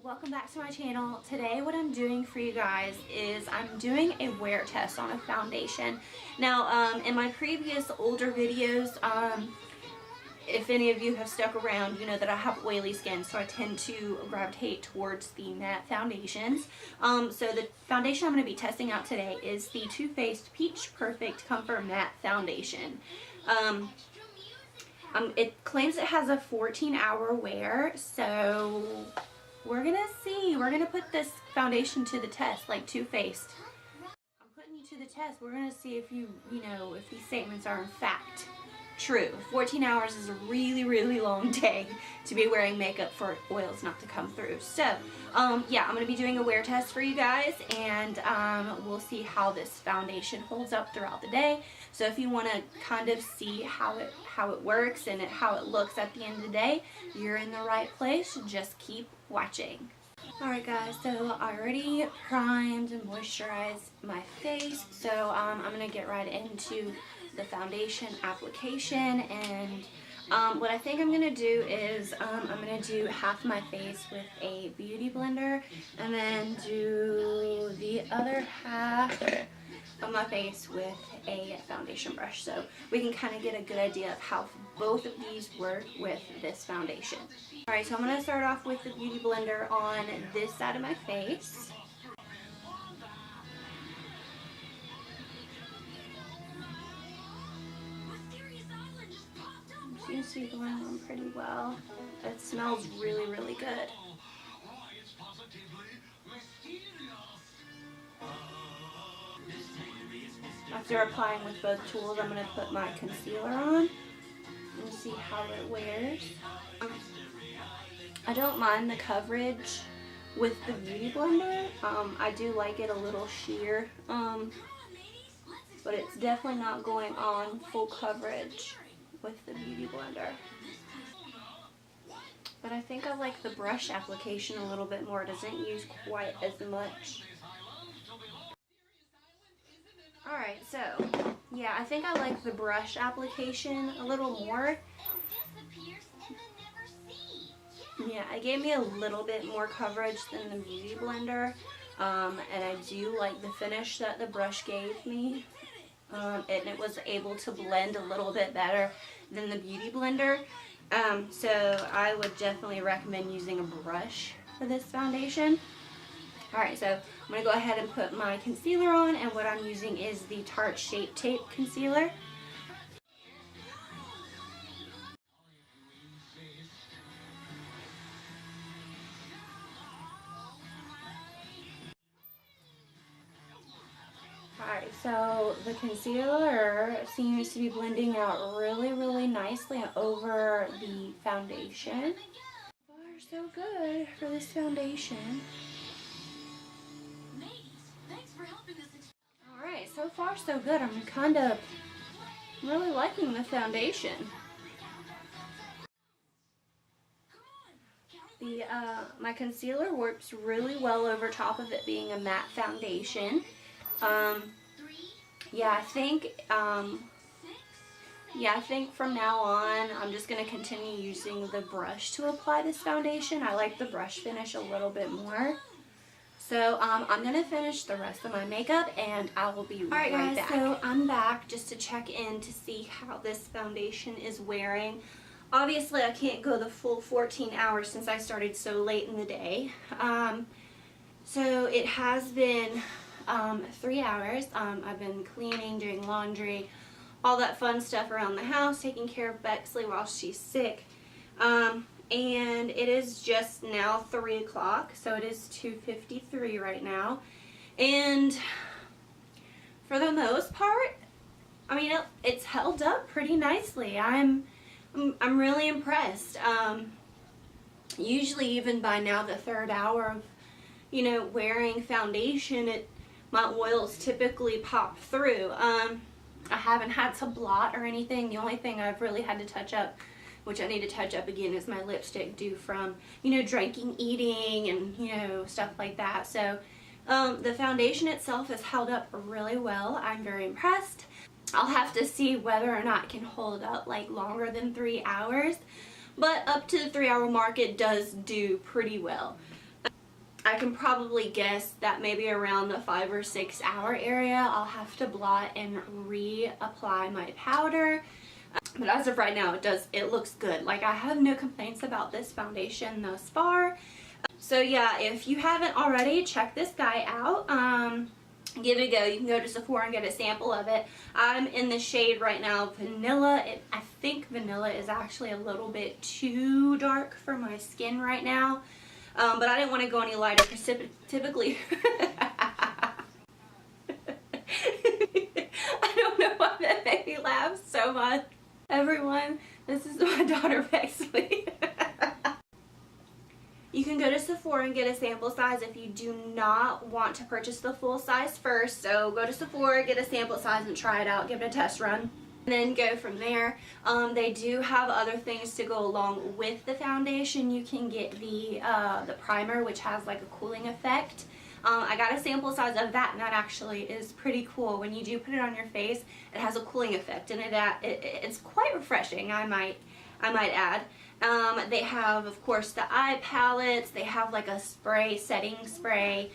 Welcome back to my channel. Today what I'm doing for you guys is I'm doing a wear test on a foundation. Now in my previous older videos, if any of you have stuck around, you know that I have oily skin, so I tend to gravitate towards the matte foundations. So the foundation I'm going to be testing out today is the Too Faced Peach Perfect Comfort Matte Foundation. It claims it has a 14-hour wear, so we're gonna see. We're gonna put this foundation to the test, like Too Faced. I'm putting you to the test. We're gonna see if if these statements are in fact true. 14 hours is a really long day to be wearing makeup for oils not to come through. So yeah, I'm gonna be doing a wear test for you guys, and we'll see how this foundation holds up throughout the day. So if you want to kind of see how it works and how it looks at the end of the day, you're in the right place. Just keep watching. Alright guys, so I already primed and moisturized my face, so I'm going to get right into the foundation application. And what I think I'm going to do is I'm going to do half my face with a beauty blender and then do the other half of my face with a foundation brush, so we can kind of get a good idea of how both of these work with this foundation. Alright, so I'm going to start off with the beauty blender on this side of my face. Seems to be going on pretty well. It smells really good. After applying with both tools, I'm going to put my concealer on and see how it wears. I don't mind the coverage with the beauty blender. I do like it a little sheer, but it's definitely not going on full coverage with the beauty blender. But I think I like the brush application a little bit more. It doesn't use quite as much. Alright, so yeah, I think I like the brush application a little more. Yeah, it gave me a little bit more coverage than the beauty blender, and I do like the finish that the brush gave me, and it was able to blend a little bit better than the beauty blender. So I would definitely recommend using a brush for this foundation. Alright, so I'm going to go ahead and put my concealer on, and what I'm using is the Tarte Shape Tape Concealer. Alright, so the concealer seems to be blending out really nicely over the foundation. So far, so good for this foundation. Alright, so far so good. I'm really liking the foundation. My concealer works really well over top of it being a matte foundation. Yeah, I think from now on I'm just going to continue using the brush to apply this foundation. I like the brush finish a little bit more. So I'm going to finish the rest of my makeup and I will be right back. So I'm back just to check in to see how this foundation is wearing. Obviously I can't go the full 14 hours since I started so late in the day. So it has been 3 hours. I've been cleaning, doing laundry, all that fun stuff around the house, taking care of Bexley while she's sick. And it is just now 3 o'clock, so it is 2:53 right now. And for the most part, I mean, it's held up pretty nicely. I'm really impressed. Usually even by now the 3rd hour of, wearing foundation, my oils typically pop through. I haven't had to blot or anything. The only thing I've really had to touch up, which I need to touch up again, is my lipstick due from, drinking, eating, and, stuff like that. So the foundation itself has held up really well. I'm very impressed. I'll have to see whether or not it can hold up like longer than 3 hours, but up to the 3 hour mark it does do pretty well. I can probably guess that maybe around the 5 or 6 hour area I'll have to blot and reapply my powder. But as of right now, it looks good. Like, I have no complaints about this foundation thus far. So yeah, if you haven't already, check this guy out. Give it a go. You can go to Sephora and get a sample of it. I'm in the shade right now, Vanilla. I think Vanilla is actually a little bit too dark for my skin right now. But I didn't want to go any lighter because typically I don't know why that made me laugh so much. Everyone, this is my daughter Bexley. You can go to Sephora and get a sample size if you do not want to purchase the full size first. So go to Sephora, get a sample size and try it out, give it a test run. And then go from there. They do have other things to go along with the foundation. You can get the primer, which has like a cooling effect. I got a sample size of that, and that actually is pretty cool. When you do put it on your face, it has a cooling effect, and it's quite refreshing, I might add. They have, of course, the eye palettes. They have like a spray, setting spray.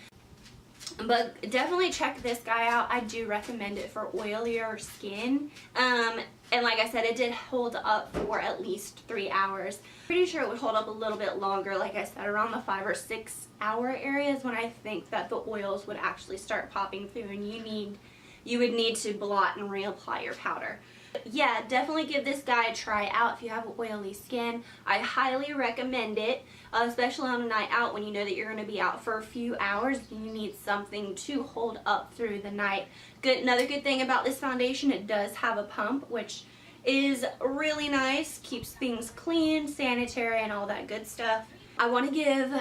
But definitely check this guy out. I do recommend it for oilier skin. And like I said, it did hold up for at least 3 hours. Pretty sure it would hold up a little bit longer. Like I said, around the 5 or 6 hour areas when I think that the oils would actually start popping through and you would need to blot and reapply your powder. Yeah, definitely give this guy a try out if you have oily skin. I highly recommend it, especially on a night out when you know that you're going to be out for a few hours and you need something to hold up through the night. Another good thing about this foundation, it does have a pump, which is really nice, keeps things clean, sanitary, and all that good stuff. I want to give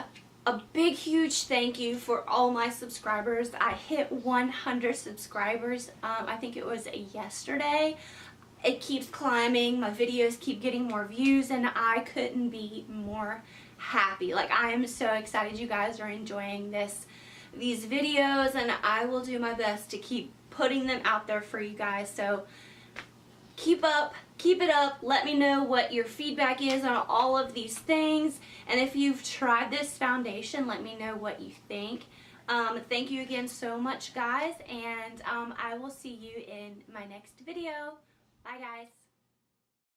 a big huge thank you for all my subscribers. I hit 100 subscribers, I think it was yesterday. It keeps climbing, my videos keep getting more views, and I couldn't be more happy. Like, I am so excited you guys are enjoying these videos, and I will do my best to keep putting them out there for you guys. So keep it up. Let me know what your feedback is on all of these things, and if you've tried this foundation, let me know what you think. Thank you again so much, guys, and I will see you in my next video. Bye, guys.